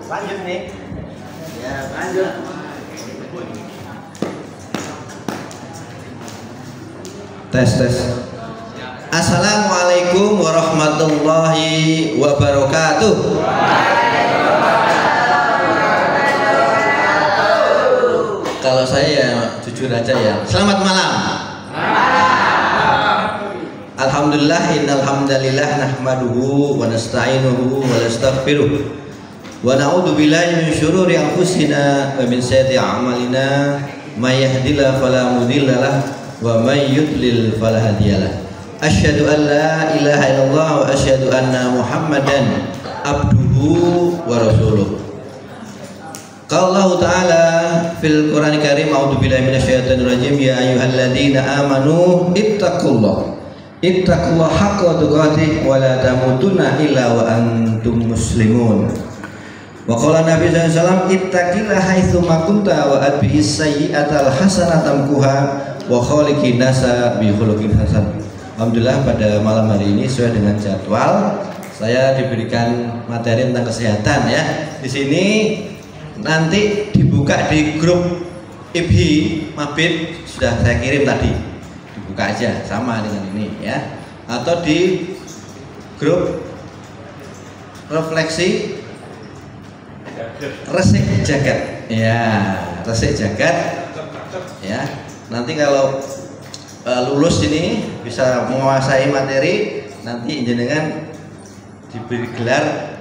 Lanjut nih. Ya, lanjut. Tes. Assalamualaikum warahmatullahi wabarakatuh. Kalau saya ya jujur aja ya. Selamat malam. Alhamdulillah, innal hamdalillah nahmaduhu wa nasta'inuhu wa nastaghfiruh. Wa na'udzu billahi min syururi anfusina wa min sayyiati a'malina. May yahdihillahu fala mudhillalah wa may yudlil fala hadiyalah. Asyhadu an la ilaha illallah wa asyhadu anna Muhammadan abduhu wa rasuluh. Qala Allah Ta'ala fil Qur'anil Karim, a'udzu billahi minasyaitonir rajim, ya ayyuhalladzina amanu ittaqullaha haqqa tuqatih wa la tamutunna illa wa antum muslimun. Wa qala Nabi sallallahu alaihi wasallam, ittaqillaha haitsu ma kunta wa atbi'is sayyi'atal hasanata tamkuha wa khaliqin nasa bi khuluqin hasan. Alhamdulillah pada malam hari ini sesuai dengan jadwal saya diberikan materi tentang kesehatan ya. Di sini nanti dibuka di grup IBHI Mabit, sudah saya kirim tadi, dibuka aja sama dengan ini ya, atau di grup refleksi resik jagat ya, resik jagat ya. Nanti kalau lulus ini bisa menguasai materi, nanti jenengan diberi gelar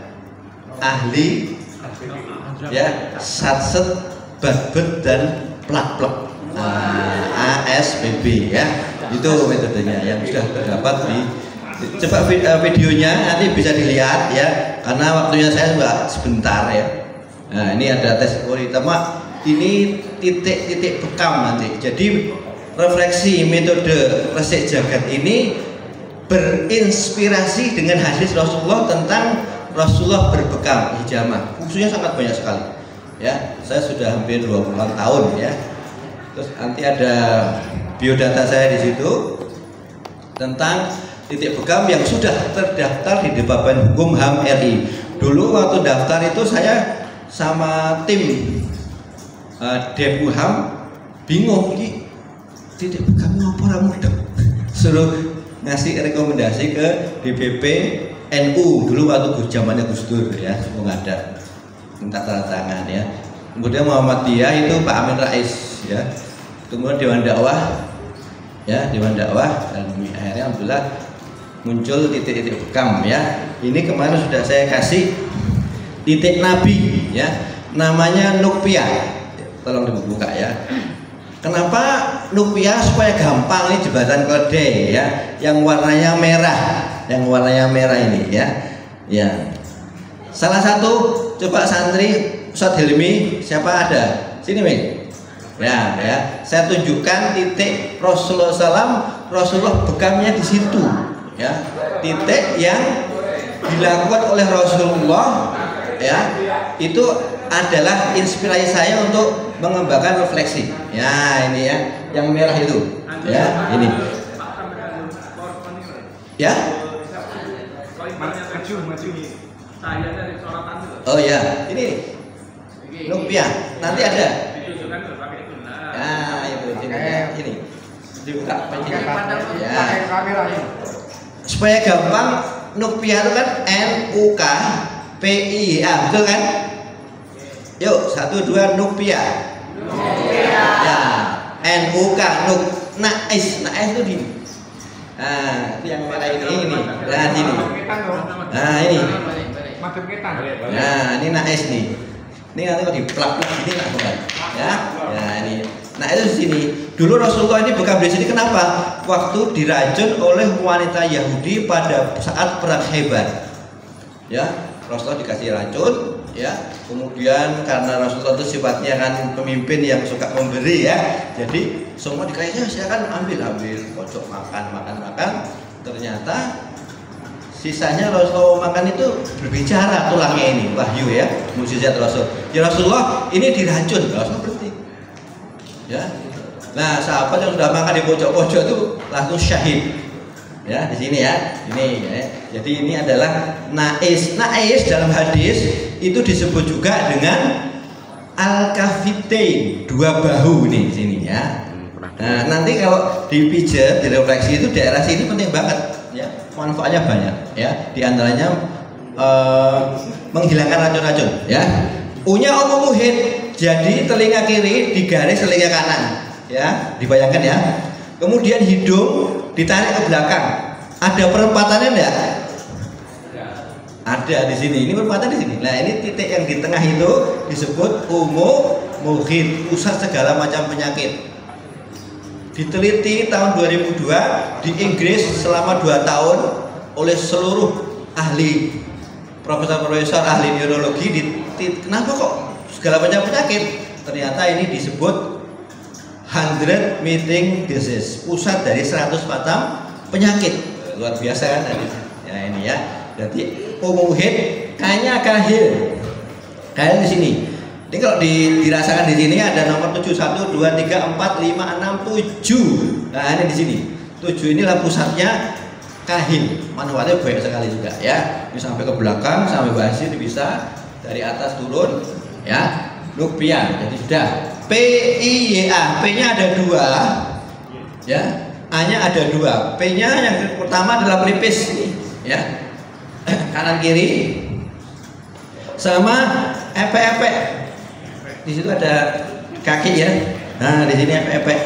ahli ya satset, badbet dan plak-plek, ASBB ya. Itu metodenya yang sudah terdapat di, coba videonya nanti bisa dilihat ya, karena waktunya saya juga sebentar ya. Nah ini ada tes pertama, ini titik-titik bekam nanti. Jadi refleksi metode resik jagat ini berinspirasi dengan hadis Rasulullah tentang Rasulullah berbekam hijamah, fungsinya sangat banyak sekali ya. Saya sudah hampir 20-an tahun ya. Terus nanti ada biodata saya di situ tentang titik bekam yang sudah terdaftar di Departemen Hukum HAM RI. Dulu waktu daftar itu saya sama tim Depu HAM bingung, ini titik bekam ngapa mudeng, suruh ngasih rekomendasi ke DPP NU dulu waktu zamannya Gus Dur ya, semua ada, minta tanda tangan ya. Kemudian Muhammadiyah itu Pak Amin Rais ya. Kemudian Dewan Dakwah ya, Dewan Dakwah, dan akhirnya alhamdulillah muncul titik-titik bekam ya. Ini kemarin sudah saya kasih titik Nabi ya, namanya Nukpia, tolong dibuka ya. Kenapa Nukpia? Supaya gampang, ini jembatan keledai ya, yang warnanya merah, ini ya. Ya. Salah satu coba santri Ustadz Hilmi, siapa ada? Sini Mik. Ya, ya. Saya tunjukkan titik Rasulullah SAW, Rasulullah bekamnya di situ ya. Titik yang dilakukan oleh Rasulullah ya, itu adalah inspirasi saya untuk mengembangkan refleksi. Ya, ini ya, yang merah itu. Ya, ini. Ya. Oh ya, ini Nukpia. Nanti ada. Ya, itu ini. Dibuka ya. Supaya gampang, Nukpia itu kan NUKPIA, betul kan? Yuk, 1, 2, Nukpia. Ya, NUK, Nais itu di. Nah, itu yang merah ini. Nah, sini. Nah, ini. Nah, ini Nais nih. Ini nanti kalau diplak-plak ini nggak boleh. Ya, ya ini. Nah itu di sini. Dulu Rasulullah ini bekam di sini kenapa? Waktu diracun oleh wanita Yahudi pada saat perang Khaybar. Ya, Rasulullah dikasih racun. Ya, kemudian karena Rasulullah itu sifatnya kan pemimpin yang suka memberi ya, jadi semua dikasihnya saya kan ambil pojok makan. Ternyata sisanya Rasulullah makan itu berbicara tulangnya ini, wahyu ya, mukjizat Rasul. Ya Rasulullah ini diracun, Rasulullah berhenti. Ya, nah sahabat yang sudah makan di pojok-pojok itu langsung syahid. Ya, di sini ya. Ini ya. Jadi ini adalah nais. Nais dalam hadis itu disebut juga dengan al-kafitain, dua bahu nih di sini ya. Nah, nanti kalau dipijat, direfleksi itu daerah sini penting banget ya. Manfaatnya banyak ya. Di antaranya menghilangkan racun-racun ya. U-nya umum muhid. Jadi telinga kiri digaris telinga kanan ya. Dibayangkan ya. Kemudian hidung ditarik ke belakang. Ada perempatannya enggak? Ada di sini. Ini perempatan di sini. Nah, ini titik yang di tengah itu disebut umum muhid, pusat segala macam penyakit. Diteliti tahun 2002 di Inggris selama 2 tahun oleh seluruh ahli, profesor-profesor ahli neurologi. Kenapa kok segala macam penyakit? Ternyata ini disebut 100 meeting disease, pusat dari 100 macam penyakit. Luar biasa kan? Ya ini ya. Jadi umum muhid kayaknya kahil. Kahil di sini. Ini kalau dirasakan di sini ada nomor 7, 1, 2, 3, 4, 5, 6, 7. Nah, ini di sini. 7 inilah pusatnya kahil. Manfaatnya banyak sekali juga ya. Ini sampai ke belakang, sampai bawah sini bisa, dari atas turun ya. Nukpia. Jadi sudah PIYA. P-nya ada 2. Ya. A-nya ada 2. P-nya yang pertama adalah pelipis ya. Kanan kiri. Sama epek-epek. Di situ ada kaki ya. Nah, di sini epek-epek.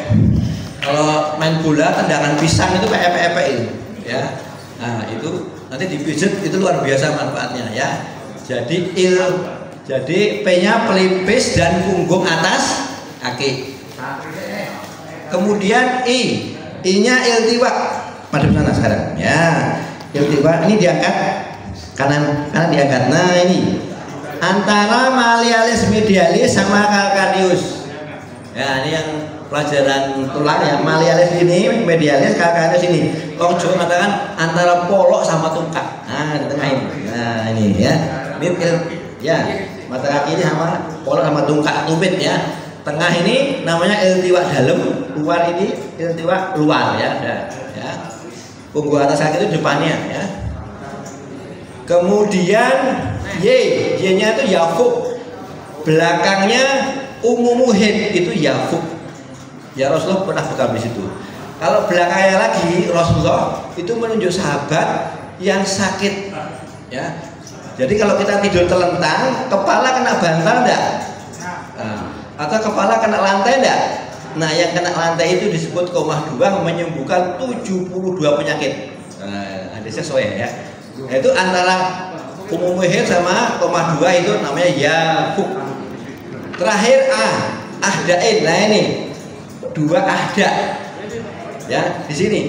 Kalau main bola tendangan pisang itu epek-epek itu ya. Nah, itu nanti dipijit itu luar biasa manfaatnya ya. Jadi P-nya pelipis dan punggung atas kaki. Kemudian I-nya iltiwa. Madep sana sekarang. Ya. Iltiwa ini diangkat kanan diangkat. Nah, ini antara malialis medialis sama calcaneus. Ya, ini yang pelajaran tulang ya. Malialis ini, medialis, calcaneus ini. Wong Jawa mengatakan antara polok sama tungkak. Nah, di tengah ini. Nah, ini ya. Ini ya, mata kaki ini sama polok sama tungkak, tumit ya. Tengah ini namanya iltiwa dalam, luar ini iltiwa luar ya. Ya. Punggung atas kaki itu depannya ya. Kemudian Y-nya itu yafuk. Belakangnya umum muhid itu yafuk. Ya, Rasulullah pernah bekam di situ. Kalau belakangnya lagi Rasulullah itu menunjuk sahabat yang sakit ya. Jadi kalau kita tidur telentang, kepala kena bantal enggak? Atau kepala kena lantai enggak? Nah, yang kena lantai itu disebut komah 2, menyembuhkan 72 penyakit. Nah, ada sesuai ya. Itu antara umum muhid sama komah 2 itu namanya yafuk. Terakhir ahdain. Nah, ini 2 ahda. Ya, di sini.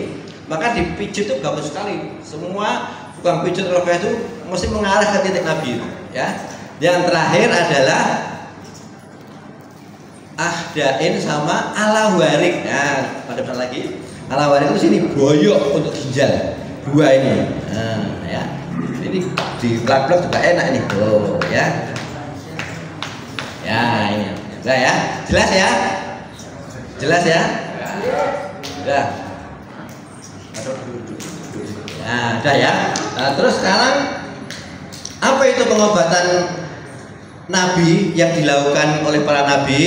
Maka dipijit itu bagus sekali. Semua tukang pijit rofa itu mesti mengarah ke titik Nabi itu, ya. Yang terakhir adalah ahdain sama alawarik. Nah, pada depan lagi. Alawarik itu sini boyok untuk ginjal. 2 ini. Nah, ya. Ini di plak-plak juga enak nih. Oh, ya. Ya, ini. Udah ya. Jelas ya? Jelas ya? Udah. Nah, udah ya. Nah, terus sekarang apa itu pengobatan Nabi yang dilakukan oleh para nabi?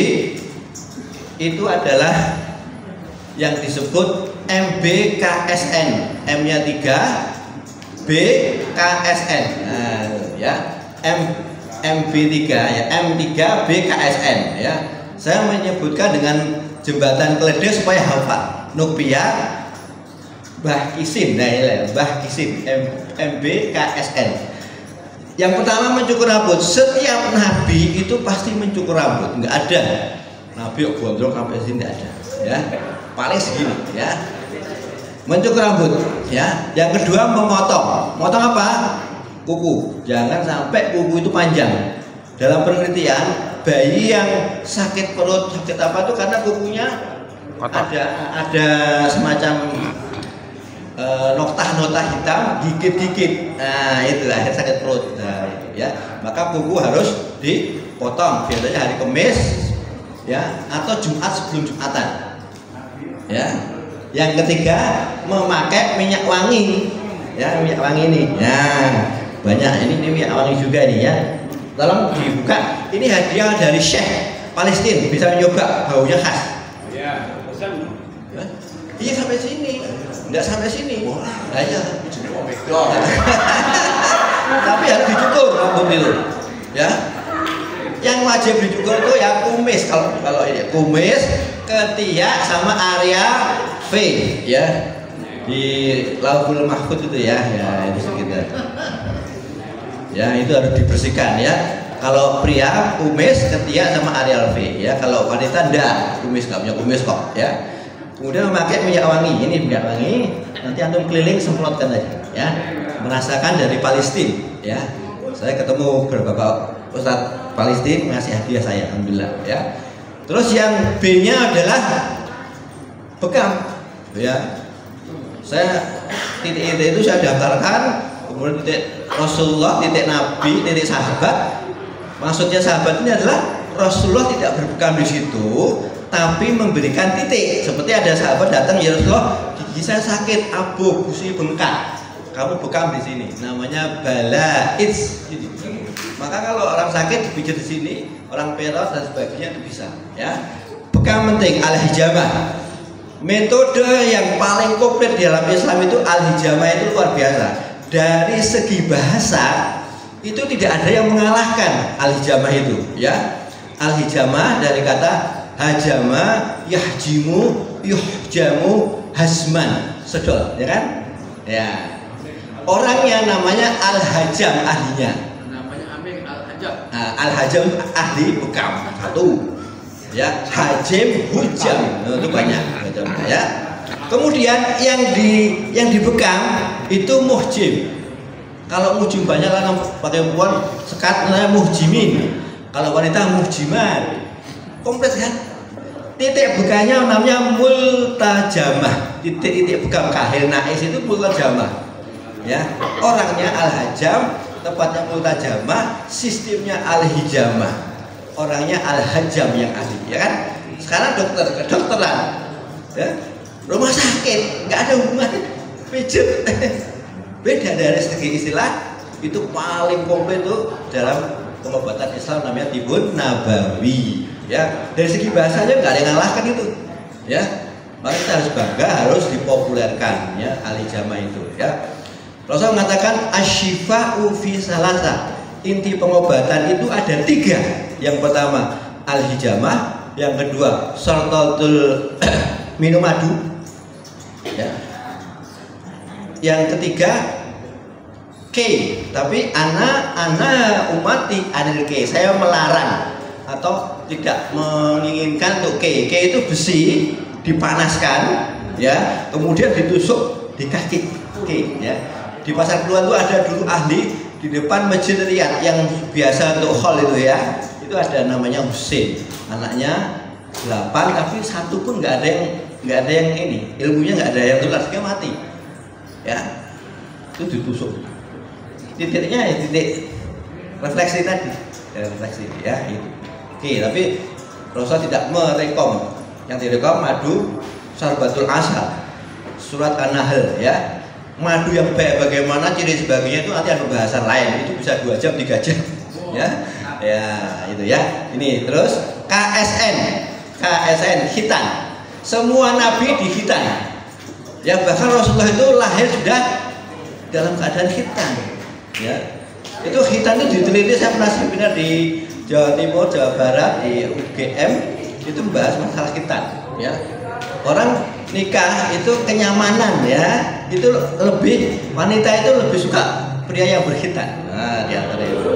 Itu adalah yang disebut MBKSN. M-nya 3, BKSN. Nah, ya. MB3 ya. M3 BKSN ya. Saya menyebutkan dengan jembatan keledai supaya hafal. Nukpia, Mbah Kisim, nah ya, Mbah Kisim, MBKSN. Yang pertama mencukur rambut. Setiap nabi itu pasti mencukur rambut. Enggak ada nabi yang gondrong sampai sini, enggak ada. Ya, paling segini. Ya, mencukur rambut. Ya. Yang kedua memotong. Motong apa? Kuku. Jangan sampai kuku itu panjang. Dalam penelitian, bayi yang sakit perut, sakit apa itu karena kukunya ada semacam notah-notah hitam, gigit-gigit. Nah, itu akhirnya sakit perut. Nah, ya, maka kuku harus dipotong. Biasanya hari Kamis, ya, atau Jumat sebelum Jumatan. Ya. Yang ketiga memakai minyak wangi, ya minyak wangi ini. Ya banyak ini minyak wangi juga nih ya. Tolong dibuka. Ini hadiah dari Syekh Palestina, bisa nyoba baunya khas. Ya, pesan. Iya sampai sini, enggak sampai sini. Nah, iya. Tapi harus dicukur rambut itu, ya. Yang wajib dicukur itu ya kumis, kalau ini kumis, ketiak sama area V, ya. Di Lauhul Mahfuz itu ya itu sekitar. Ya itu harus dibersihkan ya. Kalau pria kumis, ketiak sama area V, ya. Kalau wanita enggak, kumis nggak punya kumis kok, ya. Kemudian memakai minyak wangi, ini minyak wangi, nanti antum keliling semprotkan aja, ya. Merasakan dari Palestina, ya. Saya ketemu beberapa ustadz Palestina ngasih hadiah saya, alhamdulillah, ya. Terus yang B-nya adalah bekam, ya. Saya titik itu saya daftarkan, kemudian titik Rasulullah, titik Nabi, titik sahabat. Maksudnya sahabat ini adalah Rasulullah tidak berbekam di situ, tapi memberikan titik. Seperti ada sahabat datang, ya Rasulullah, gigi saya sakit, abu, gusi bengkak. Kamu bekam di sini, namanya bala'its. Maka kalau orang sakit dipijat di sini, orang peros dan sebagainya itu bisa. Ya, bekam penting al-hijamah. Metode yang paling komplit di dalam Islam itu al-hijamah itu luar biasa. Dari segi bahasa itu tidak ada yang mengalahkan al-hijamah itu. Ya, al-hijamah dari kata hajama, yahjimu, yuhjamu, hasman, sedol, ya kan? Ya. Orangnya namanya al-hajam ahlinya. Namanya Amin al-hajam. Nah, al-hajam ahli bekam satu. Ya, hajim, hujam, itu banyak. Ya. Kemudian yang dibekam itu muhjim. Kalau muhjim banyak lah pakai perempuan sekat namanya muhjimin. Kalau wanita muhjiman. Kompleks kan? Titik bekamnya namanya multajamah. Titik bekam kahil nais itu multajamah. Ya, orangnya al-hajam, tempatnya multajamah, sistemnya al-hijamah. Orangnya al-hajam yang ahli, ya kan? Sekarang kedokteran, ya, rumah sakit nggak ada hubungan pijat. Beda dari segi istilah, itu paling komplit tuh dalam pengobatan Islam namanya tibun nabawi. Ya, dari segi bahasanya nggak ada yang ngalahkan itu, ya. Maka kita harus bangga, harus dipopulerkan, ya, al-hijamah itu, ya. Rasul mengatakan asyifa'u fi salasa. Inti pengobatan itu ada 3. Yang pertama al-hijamah, yang kedua sartatul minum madu, ya. Yang ketiga K, tapi ana umati anil K. Saya melarang atau tidak menginginkan untuk K. K itu besi dipanaskan, ya, kemudian ditusuk di kaki K, ya. Di pasar keluar itu ada dulu ahli di depan masjid Riyadh yang biasa untuk hall itu, ya. Itu ada namanya Husain, anaknya 8 tapi satu pun nggak ada yang ini, ilmunya nggak ada yang tular, dia mati, ya. Itu ditusuk. Titiknya ya titik refleksi tadi, ya, refleksi, ya, itu. Oke, tapi Rasul tidak merekom. Yang direkom madu sarbatul asal, surat An-Nahl, ya. Madu yang baik bagaimana, ciri sebagainya itu nanti ada pembahasan lain, itu bisa 2 jam 3 jam, ya. Ya, itu ya. Ini terus KSN khitan. Semua nabi dikhitan. Ya, bahkan Rasulullah itu lahir sudah dalam keadaan khitan. Ya. Itu khitan itu diteliti, saya pernah seminar di Jawa Timur, Jawa Barat, di UGM, itu membahas masalah khitan, ya. Orang nikah itu kenyamanan, ya. Itu lebih, wanita itu lebih suka pria yang berkhitan. Nah, di antara itu.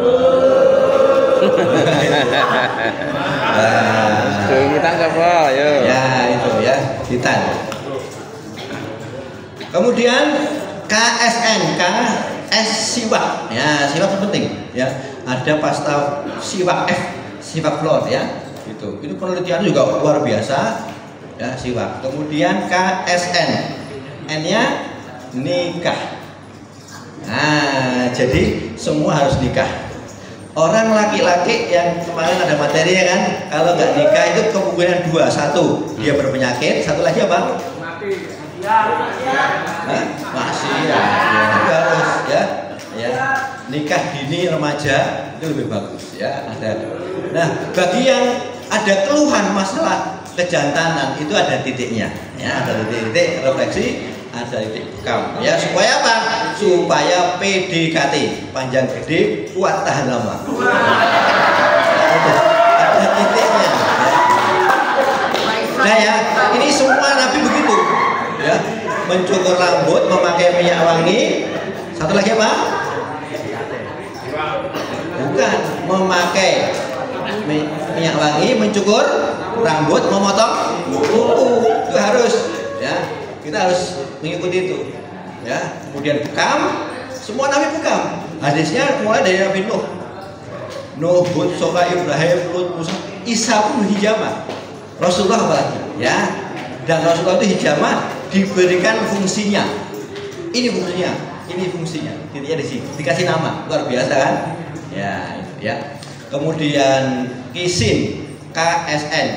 Kita apa, ya. Ya, itu ya, khitan. Kemudian KSN, KS siwak. Ya, siwak penting, ya. Ada pasta siwak F, siwak flor, ya. Itu penelitian juga luar biasa. Ya, siwak. Kemudian KSN, N-nya nikah. Nah, jadi semua harus nikah. Orang laki-laki yang kemarin ada materi, ya kan, kalau nggak nikah itu kemungkinan 2, 1 dia berpenyakit, 1 lagi apa? Hah? Masih ya, ya harus ya, ya nikah dini remaja itu lebih bagus ya ada. Nah bagi yang ada keluhan masalah kejantanan itu ada titiknya, ya ada titik refleksi, ada titik bekam, ya supaya apa? Supaya PDKT panjang gede kuat tahan lama. Ada titiknya. Nah ya, ini semua Nabi begitu, ya mencukur rambut, memakai minyak wangi, satu lagi apa? Bukan, memakai minyak wangi, mencukur rambut, memotong kuku, itu harus, ya kita harus mengikuti itu, ya. Kemudian bekam, semua Nabi bekam. Hadisnya mulai dari Nabi Nuh, Hud, Soka, Ibrahim, Lut, Musa, Isa pun hijamah. Rasulullah apalagi, ya. Dan Rasulullah itu hijamah diberikan fungsinya. Ini fungsinya, ini fungsinya. Titiknya di sini, dikasih nama, luar biasa kan? Ya, itu ya. Kemudian Kisin, KSN,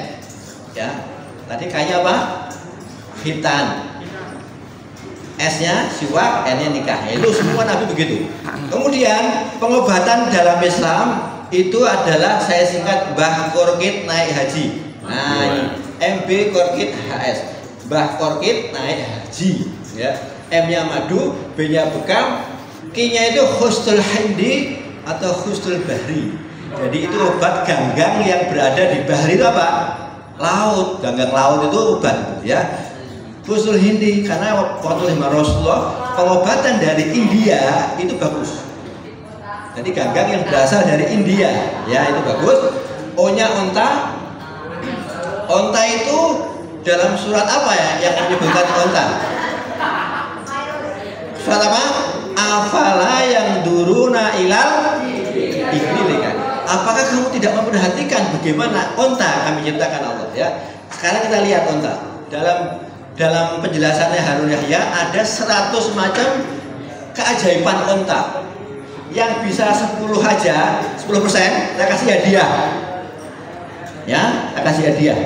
ya. Tadi kayaknya apa? Hitan. S-nya siwak, N-nya nikah. Itu semua Nabi begitu. Kemudian pengobatan dalam Islam itu adalah saya singkat Mbah Korkit naik haji. Nah, ini MB Korkit HS. Mbah Korkit naik haji, ya. M-nya madu, B-nya bekam, K-nya itu Khustul Hindi atau Khustul Bahri. Jadi itu obat ganggang yang berada di bahri itu apa? Laut. Ganggang laut itu obat, ya. Khustul Hindi karena waktu lima Rasulullah pengobatan dari India itu bagus. Jadi ganggang yang berasal dari India, ya itu bagus. O-nya onta. Onta itu dalam surat apa ya yang menyebutkan onta? Surat apa? Afala yang duruna ilal ibli kan? Apakah kamu tidak memperhatikan bagaimana onta kami ciptakan Allah, ya? Sekarang kita lihat onta. Dalam penjelasannya Harun Yahya ada 100 macam keajaiban onta. Yang bisa 10 aja, 10% saya kasih hadiah. Ya, saya kasih hadiah.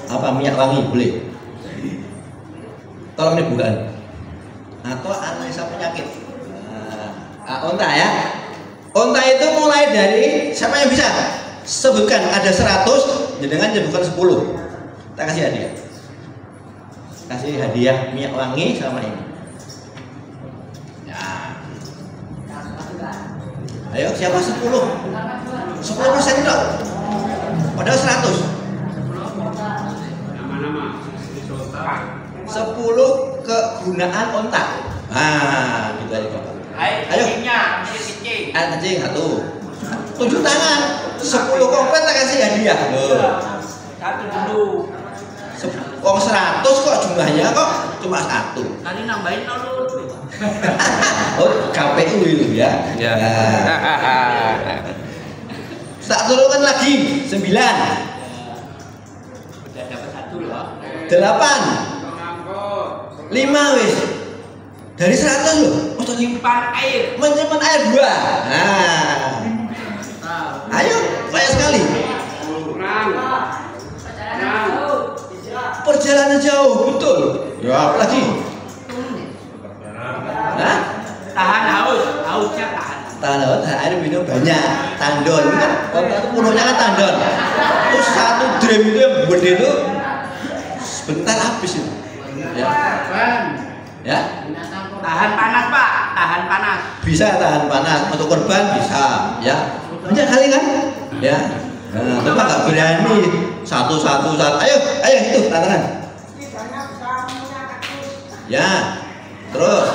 Apa minyak wangi boleh? Tolong dibuka. Atau analisa penyakit. Nah, onta ya. Onta itu mulai dari siapa yang bisa? Sebutkan ada 100, dengan sebutkan 10. Kita kasih hadiah. Kasih hadiah minyak wangi sama ini. Ya. Ayo siapa 10? 10% dong. Padahal 100. 10 kegunaan onta. Nah, gitu aja Bapak. Ayo. Air kencing satu. Tunjuk tangan. 10 komplit tak kasih hadiah. Loh. Satu dulu. Wong 100 kok jumlahnya kok cuma 1. Tadi nambahin 0 dulu. Oh, KPU itu ya. Ya. Tak turunkan lagi 9. Udah dapat 1 loh. 8. 5 wis. Dari 100 loh. Oh, Menyimpan air. menyimpan air 2. Nah. Ayo, banyak sekali. Perjalanan jauh, betul. Ya, apa lagi? Hah? Tahan hausnya tahan. Tandon, air minum banyak. Tandon kan, kota itu penuhnya kan tandon. Terus 1 drum itu yang gede itu sebentar habis itu. Ya. Ya. Tahan panas Pak, tahan panas. Bisa tahan panas untuk korban bisa, ya. Banyak kali kan? Ya. Nah, tapi nggak berani satu. Ayo itu tantangan. Ya. Terus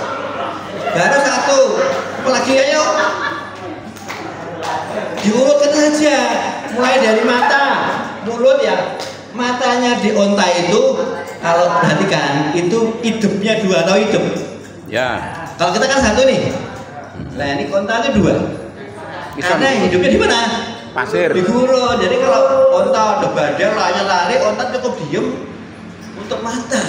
baru 1. Apalagi ayo. Diurutkan saja. Mulai dari mata, mulut ya. Matanya di onta itu kalau perhatikan itu hidupnya 2 atau hidup. Ya. Kalau kita kan 1 nih. Nah, ini onta itu 2. Karena hidupnya di mana? Pasir. Di gurun. Jadi kalau onta ada badai, lari, onta cukup diem untuk mata.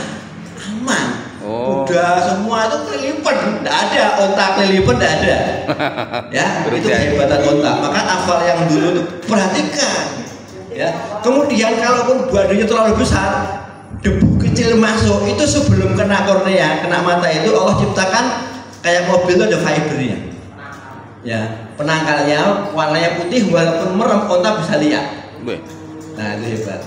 Aman. Oh. Udah semua itu kelilipan. Tidak ada onta kelilipan, tidak ada. Ya, itu kehebatan onta. Maka hafal yang dulu itu perhatikan. Ya. Kemudian kalaupun badannya terlalu besar, debu kecil masuk itu sebelum kena kornea, kena mata itu Allah ciptakan kayak mobil itu ada fibernya. Ya, penangkalnya warnanya putih walaupun merem onta bisa lihat. Nah, itu hebat.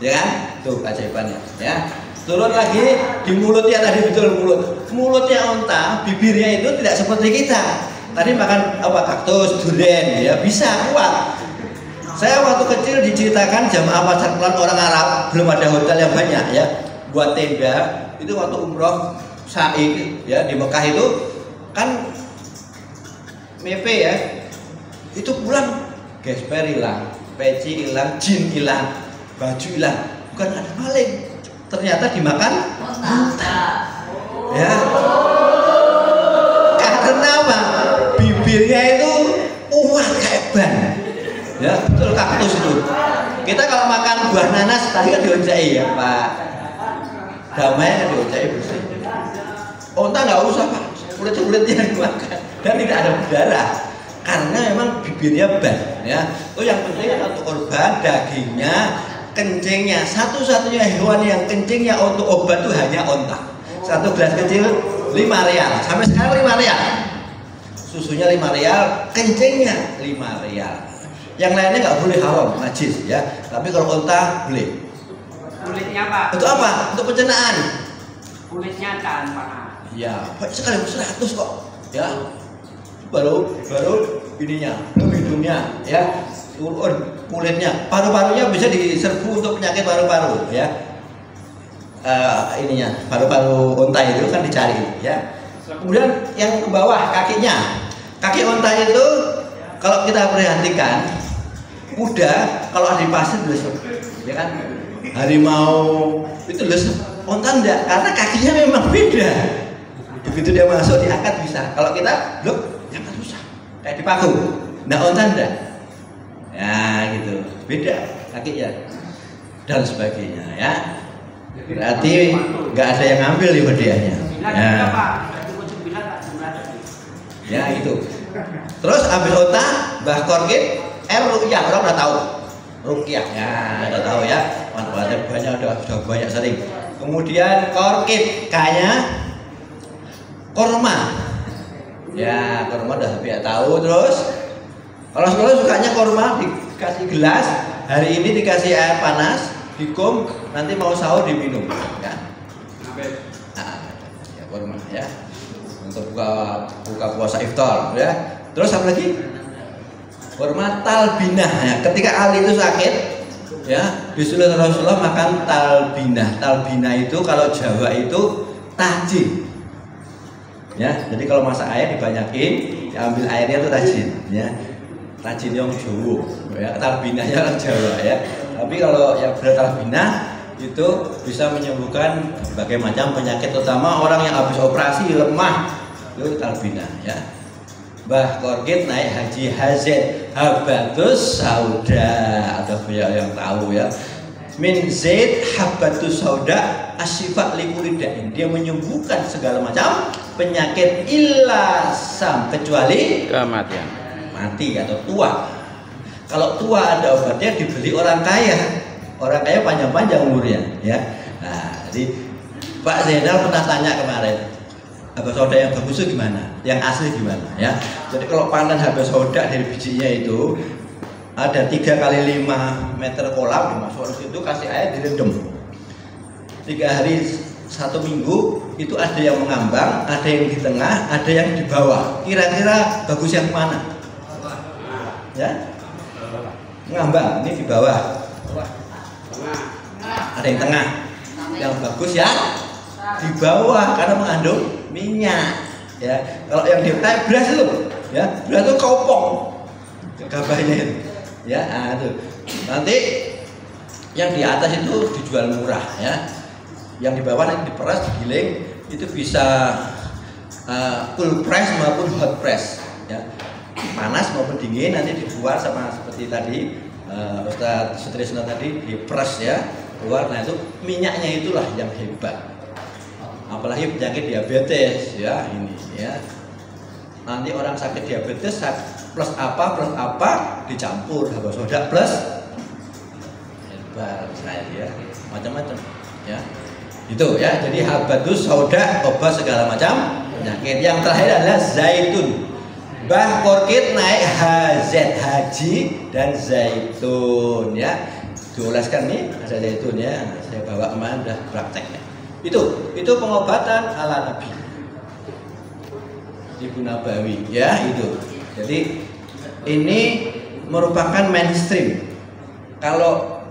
Ya kan? Tuh keajaibannya, ya. Turun lagi di mulutnya tadi betul mulutnya onta, bibirnya itu tidak seperti kita. Tadi makan apa kaktus, durian, ya bisa kuat. Saya waktu kecil diceritakan jamaah pasar pelan orang Arab, belum ada hotel yang banyak ya, buat tenda. Itu waktu umroh sa'i ya di Mekah itu kan mepe ya, itu pulang gesper hilang, peci hilang, jin hilang, baju hilang, bukan ada maling, ternyata dimakan unta. Ya, karena apa? Bibirnya itu kuat kayak ban. Ya, betul kaktus itu. Kita kalau makan buah nanas tadi kan dionjai ya, Pak. Damai kan dionjai bersih. Onta nggak usah, Pak. Kulit-kulitnya dimakan dan tidak ada berdarah karena memang bibirnya ban. Ya, itu yang penting untuk korban dagingnya, kencingnya. Satu-satunya hewan yang kencingnya untuk obat itu hanya onta. Satu gelas kecil 5 rial. Sampai sekarang 5 rial. Susunya 5 rial, kencingnya 5 rial. Yang lainnya nggak boleh haram, najis ya. Tapi kalau onta boleh. Kulitnya Pak. Untuk apa? Untuk pencernaan. Kulitnya tanpa. Ya, baik sekali 100 kok. Ya. Baru ininya, hidungnya ya. Turun kulitnya, paru-parunya bisa diserbu untuk penyakit paru-paru ya. Ininya, paru-paru onta itu kan dicari ya. Kemudian yang ke bawah kakinya. Kaki onta itu kalau kita perhatikan kuda kalau di pasir lesep, ya kan? Harimau itu lesep, onta enggak karena kakinya memang beda. Begitu dia masuk diangkat bisa. Kalau kita blok, jangan susah. Kayak dipaku. Nah, onta enggak. Ya gitu, beda kakinya dan sebagainya ya. Berarti nggak ada yang ngambil di hadiahnya. Ya. Ya itu. Terus habis onta, Mbah Korkit ruqyah, orang udah tahu. Ruqyah, ya udah tahu ya. Manfaatnya banyak, sudah banyak sering. Kemudian Korkit kayaknya korma. Ya, korma udah biasa tahu. Terus kalau sekolah sukanya korma dikasih gelas, hari ini dikasih air panas, dikum, nanti mau sahur diminum. Ya. Nah, ya korma ya. Untuk buka puasa iftar ya. Terus apa lagi? Korma talbinah ya. Ketika Ali itu sakit ya, disuruh Rasulullah makan talbinah. Talbinah itu kalau Jawa itu tajin. Ya, jadi kalau masak air dibanyakin, diambil airnya itu tajin ya. Tajin yang Jawa ya, talbinahnya orang Jawa ya. Tapi kalau yang bertalbinah itu bisa menyembuhkan berbagai macam penyakit, terutama orang yang habis operasi lemah, itu talbinah ya. Mbah Korkit naik haji hazet habatus sauda, ada banyak yang tahu ya. Min zaid habatus sauda asyifa likulidin, dia menyembuhkan segala macam penyakit ilasam kecuali kematian, mati atau tua. Kalau tua ada obatnya, dibeli orang kaya. Orang kaya panjang-panjang umurnya ya. Nah, jadi Pak Zainal pernah tanya kemarin, habas soda yang bagus itu gimana? Yang asli gimana ya? Jadi kalau panen habas soda dari bijinya itu ada 3 kali 5 meter kolam, dimasuk ke situ, kasih air, direndam 3 hari 1 minggu. Itu ada yang mengambang, ada yang di tengah, ada yang di bawah. Kira-kira bagus yang mana? Ya? Mengambang, ini di bawah. Ada yang tengah. Yang bagus ya di bawah karena mengandung minyak. Ya, kalau yang di tengah beras itu, ya, beras itu kopong gabahnya itu. Ya, itu. Nanti yang di atas itu dijual murah ya. Yang di bawah nanti diperas, digiling, itu bisa cool press maupun hot press ya. Panas maupun dingin, nanti dibuat sama seperti tadi Ustadz Sutrisno tadi diperas ya keluar. Nah itu minyaknya itulah yang hebat, apalagi penyakit diabetes ya ini ya. Nanti orang sakit diabetes plus apa dicampur habas soda plus herbal saya ya, macam-macam ya. Itu ya. Jadi habatus sauda, obat segala macam penyakit. Yang terakhir adalah zaitun. Mbah Korkit naik haji dan zaitun ya. Dioleskan nih ada zaitun ya. Saya bawa kemarin udah prakteknya. Itu pengobatan ala Nabi. Ibu Nabawi ya itu. Jadi ini merupakan mainstream. Kalau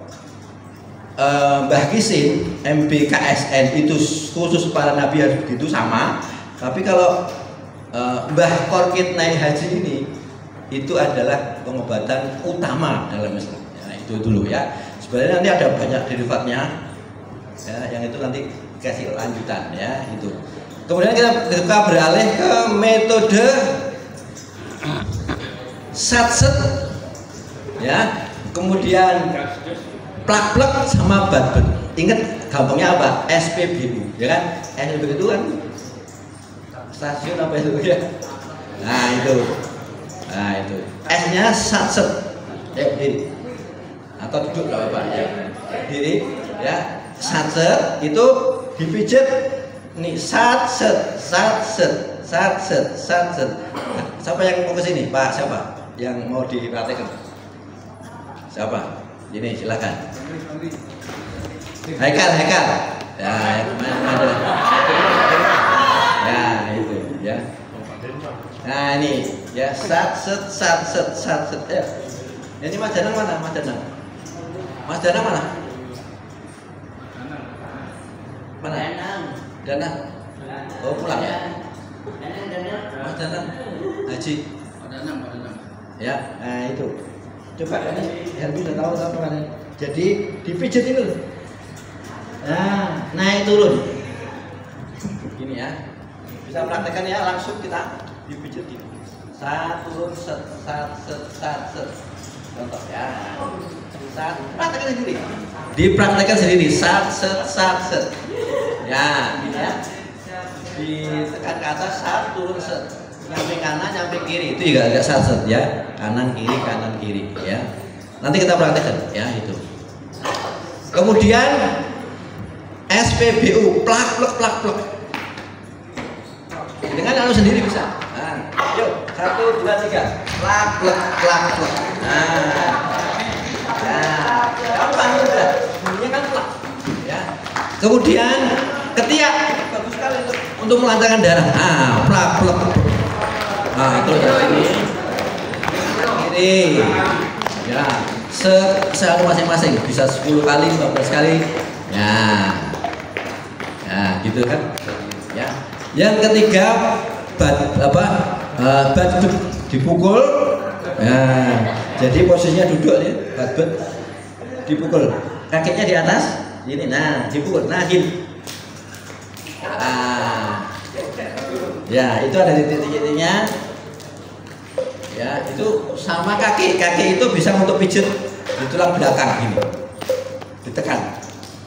Mbah Kisin MBKSN itu khusus para nabi harus begitu sama. Tapi kalau Mbah Korkit naik haji ini itu adalah pengobatan utama dalam Islam. Ya, itu dulu ya. Sebenarnya nanti ada banyak derivatnya. Ya, yang itu nanti kasih lanjutan ya itu. Kemudian kita beralih ke metode satset ya. Kemudian plak-plak sama badbet. Ingat gampangnya apa? SPBU ya kan? SPBU itu kan stasiun apa itu ya? Nah itu S-nya satset ya berdiri atau duduk nggak apa-apa ya berdiri ya. Satset itu dipijit nih satset. Siapa yang mau ke sini Pak? Siapa yang mau dipraktekkan? Siapa? Ini silakan. Haikal ya yang mana? Ya itu ya. Nah ini ya satset ya. Ini Mas Danang mana? Mas Danang mana? Danang. Oh pulang ya. Mas Danang Haji. Ya, nah itu. Coba ini Helmi udah tahu kemarin. Jadi dipijit itu. Nah, naik turun. Gini ya. Bisa praktekkan ya, langsung kita dipijit gitu. Turun set. Contoh ya. Praktekkan sendiri. Dipraktekkan sendiri. Set. Ya, gini ya. Ditekan ke atas, turun set. Nyampe kanan, nyampe kiri. Itu juga agak set ya. Kanan kiri ya. Nanti kita praktekkan ya itu. Kemudian SPBU plak. Dengan anu sendiri bisa. Nah, yuk 1, 2, 3 plak. Nah, gampang udah. Bunyinya kan plak. Ya. Kemudian ketiak bagus sekali untuk melancarkan darah. Plak. Nah, terus ini kiri. Ya, se masing-masing bisa 10 kali, 15 kali. Ya, gitu kan. Ya. Yang ketiga badbet dipukul. Nah, jadi posisinya duduk ya, badbet dipukul. Kakinya di atas, ini. Nah, dipukul. Nah, gini. Ya, itu ada titik-titiknya. Ya, itu sama kaki itu bisa untuk pijit di tulang belakang gini, ditekan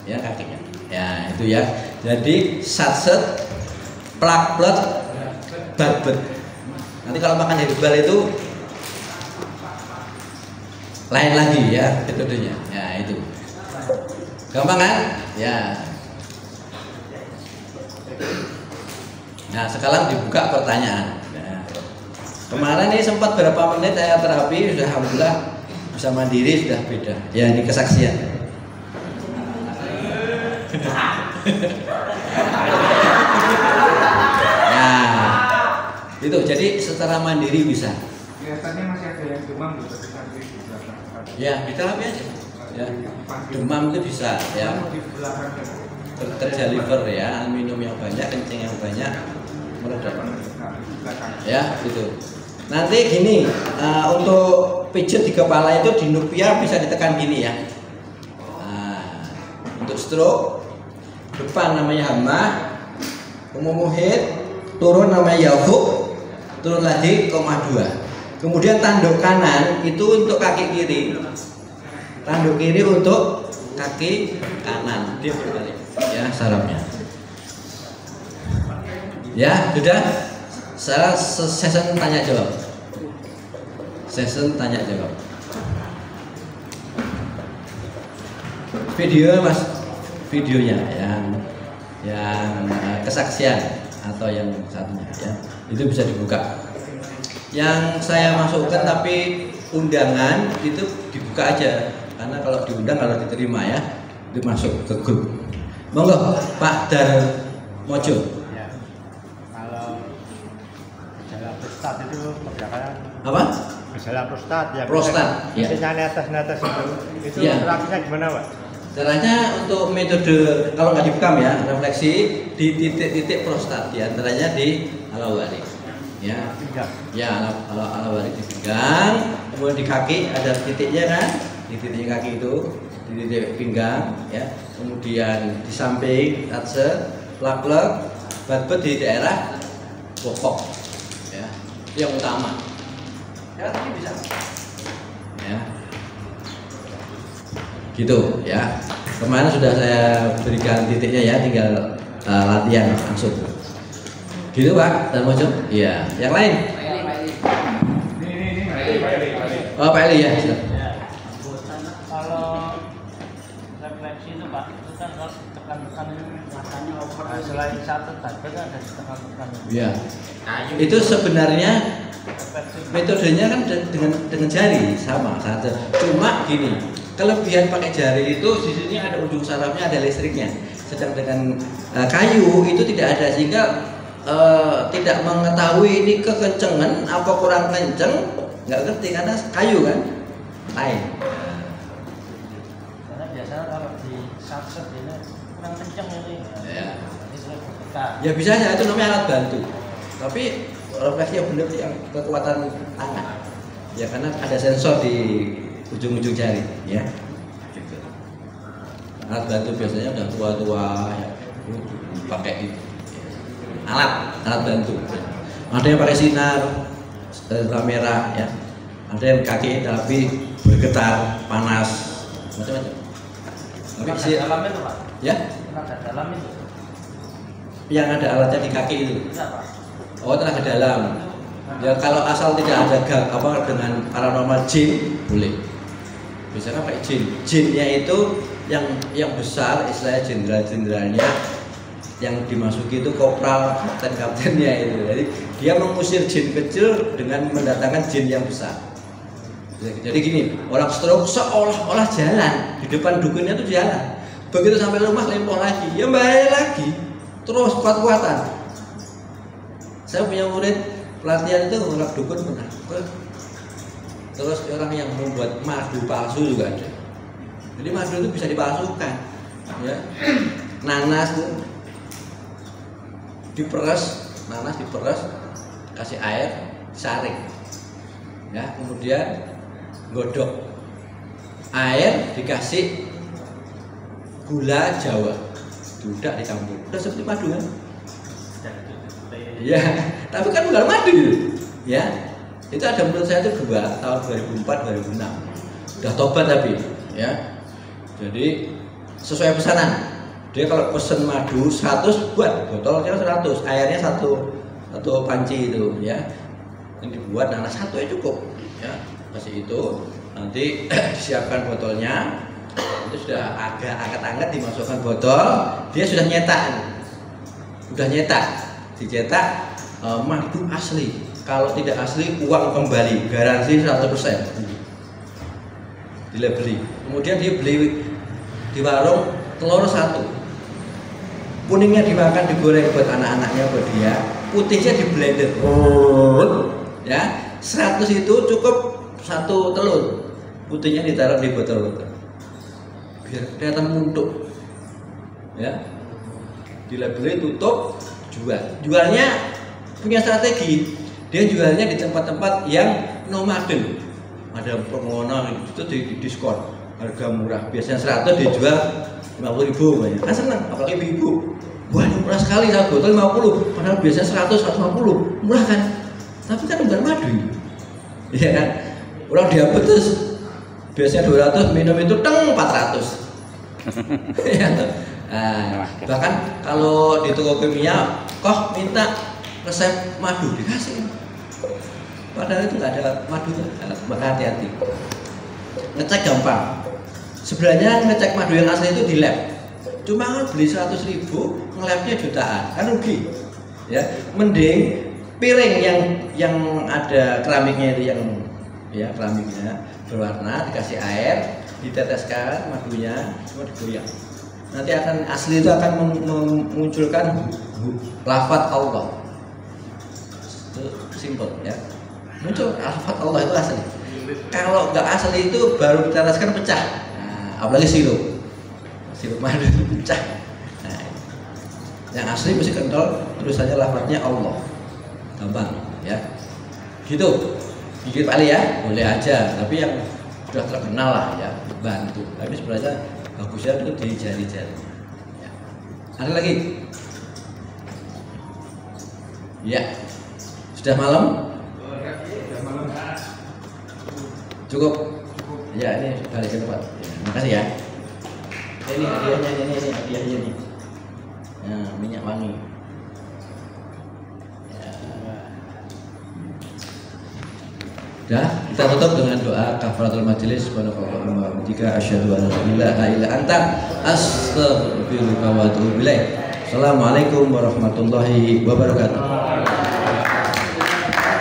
ya kakinya ya itu ya. Jadi satset, plak, badbet. Nanti kalau makan herbal itu lain lagi ya metodenya ya. Itu gampang kan ya. Nah sekarang dibuka pertanyaan. Kemarin ini sempat berapa menit saya terapi, sudah alhamdulillah bisa mandiri, sudah beda. Ya ini kesaksian. Nah, itu jadi secara mandiri bisa. Biasanya masih ada yang demam gitu. Ya, diterapi aja. Ya, demam itu bisa ya. Terjadi liver ya, minum yang banyak, kencing yang banyak, meredak. Ya, gitu. Nanti gini, untuk pijat di kepala itu di nupia bisa ditekan gini ya. Nah, untuk stroke depan namanya hamah, umumuhid, turun namanya yafuk, turun lagi koma 2. Kemudian tanduk kanan itu untuk kaki kiri, tanduk kiri untuk kaki kanan. Dia berbalik ya sarafnya. Ya, sudah. Saya session tanya jawab. Video Mas videonya yang kesaksian atau yang satunya ya, itu bisa dibuka. Yang saya masukkan tapi undangan itu dibuka aja, karena kalau diundang kalau diterima ya itu masuk ke grup. Monggo Pak Darmojo. Ya. Kalau gejala prostat itu kebanyakan Apa? gejala prostat ya. Prostat, ya. Biasanya netes itu Ya. terapinya gimana, Pak? Caranya untuk metode kalau nggak dibekam ya, refleksi di titik-titik prostat, diantaranya di alawari, ya, Pinggang. ya alawari di pinggang, kemudian di kaki ada titiknya kan, di titik kaki itu, di titik pinggang, ya, kemudian di samping, tatse, plak-plak, bat-bat di daerah bokok, ya, itu yang utama. Ya, ini bisa, ya. Gitu ya, kemarin sudah saya berikan titiknya ya, tinggal latihan langsung gitu Pak Darmojo. Iya, yang lain. Oh Pak Eli ya. Kalau refleksi itu Pak, itu kan kalau tekan-tekan matanya over. Selain satu tadi kan ada tekan-tekan. Iya. Itu sebenarnya metodenya kan dengan jari sama saja. Cuma gini, kelebihan pakai jari itu di sini ada ujung sarafnya, ada listriknya. Sedang dengan kayu itu tidak ada, sehingga tidak mengetahui ini kekencengan apa kurang kenceng, nggak ngerti karena kayu kan lain. Karena biasanya kalau di subset ini kurang kenceng ini. Ya. Kita. Ya bisa aja, itu namanya alat bantu. Tapi refleksi yang benar yang kekuatan tangan. Ya karena ada sensor di ujung-ujung jari, ya. Gitu. Alat bantu biasanya udah tua-tua ya, pakai itu. Alat bantu. Ada yang pakai sinar merah ya. Ada yang kaki tapi bergetar, panas, macam-macam. Tapi Tenaga dalam itu Pak. ya, Tenaga dalam itu. yang ada alatnya di kaki itu. Bisa Pak. Oh, tenaga dalam. Ya kalau asal tidak ada apa dengan paranormal jin boleh. Biasanya pakai jin. Jinnya itu yang besar, istilahnya jenderal-jenderalnya, yang dimasuki itu kopral, kapten-kaptennya itu. Jadi dia mengusir jin kecil dengan mendatangkan jin yang besar. Jadi gini, orang stroke seolah-olah jalan di depan dukunnya itu jalan. Begitu sampai rumah lempoh lagi, ya balik lagi, terus kuat-kuatan. Saya punya murid pelatihan itu orang dukun pernah. Terus orang yang membuat madu palsu juga ada. Jadi madu itu bisa dipalsukan, ya. Nanas itu diperes, kasih air, saring, ya. Kemudian godok air, dikasih gula Jawa, dudak dicampur, udah seperti madu kan? Ya, tapi kan bukan madu, ya. Itu ada menurut saya itu tahun 2004-2006, udah tobat tapi, ya. Jadi sesuai pesanan. Dia kalau pesen madu 100 buat botolnya 100, airnya satu panci itu, ya. Yang dibuat nanas satu ya cukup, ya. Kasih itu, nanti disiapkan botolnya, itu sudah agak anget-anget dimasukkan botol, dia sudah nyetak, dicetak madu asli. Kalau tidak asli uang kembali, garansi 100%. Dilabeli. Kemudian dia beli di warung telur 1. Kuningnya dimakan, digoreng buat anak-anaknya, buat dia. Putihnya di blender. Ya, 100 itu cukup 1 telur. Putihnya ditaruh di botol-botol. Biar kelihatan muntuk. Ya. Dilabeli, tutup, jual. Jualnya punya strategi. Dia jualnya di tempat-tempat yang nomaden. Ada permohonan itu di diskon, harga murah. Biasanya 100 dijual 50.000 banyak. Kan seneng, apalagi ibu-ibu. Wah, ini murah sekali, satu botol 50, padahal biasanya 100, 150. Murah kan? Tapi kan bukan madu. Iya kan? Orang diabetes biasanya 200, minum itu 400. Ya, nah, bahkan kalau di toko kimia kok minta resep madu dikasih, padahal itu nggak ada madu. Maka hati-hati. Ngecek gampang. Sebenarnya ngecek madu yang asli itu di lab. Cuma kan beli 100.000 ngelapnya jutaan, kan rugi. Ya, mending piring yang ada keramiknya itu yang ya keramiknya berwarna dikasih air, diteteskan madunya, cuma digoyang. Nanti akan asli itu akan memunculkan lafaz Allah. Itu simple ya. Muncul lafaz Allah itu asli. Kalau nggak asli itu baru diteteskan pecah. Nah, apalagi sirup madu itu pecah. Nah, yang asli mesti kental terus saja lafaznya Allah. Gampang ya. Gitu. Gigit pali ya, boleh aja, tapi yang sudah terkenal lah ya, bantu. Tapi sebenarnya bagusnya itu di jari-jari. Ya. Ada lagi? Ya, sudah malam? Cukup? Ya, ini balik ke tempat. Ya, makasih ya. Ini hadiahnya, ini hadiahnya nih. Nah, minyak wangi. Dah, kita tutup dengan doa kafaratul majelis. Subhanallahumma wa bihamdika asyhadu an la ilaha illa anta astaghfiruka wa atubu ilaik. Assalamualaikum warahmatullahi wabarakatuh.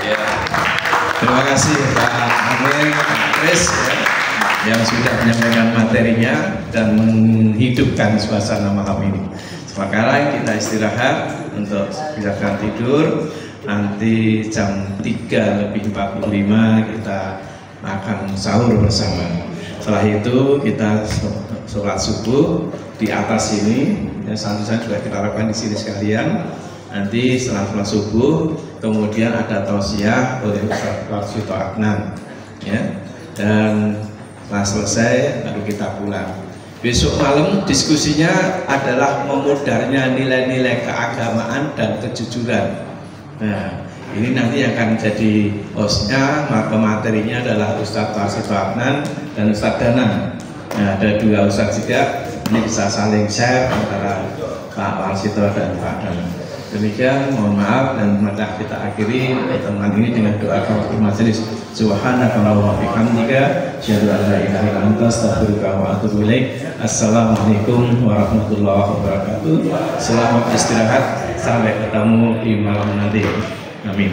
Ya. Terima kasih Pak Amir, Pak Kris yang sudah menyampaikan materinya dan menghidupkan suasana malam ini. Sekarang kita istirahat untuk silakan tidur. Nanti jam 3:45 kita akan sahur bersama. Setelah itu kita sholat subuh di atas ini. Ya, santusan sudah kita lakukan di sini sekalian. Nanti setelah sholat subuh, kemudian ada tausiah oleh Ustaz Warsito Adnan. Ya, dan setelah selesai baru kita pulang. Besok malam diskusinya adalah memudarnya nilai-nilai keagamaan dan kejujuran. Nah, ini nanti akan jadi hostnya, maka materinya adalah Ustadz Warsito Adnan dan Ustadz Danan. Nah, ada dua Ustadz juga, ini bisa saling share antara Pak Warsito dan Pak Danan. Demikian, mohon maaf dan mari kita akhiri pertemuan ini dengan doa kafaratul majelis. Subhanakallahumma wa bihamdika asyhadu an la ilaha illa anta astaghfiruka wa atubu ilaik. Assalamualaikum warahmatullahi wabarakatuh. Selamat istirahat. Sampai ketemu di malam nanti. Amin.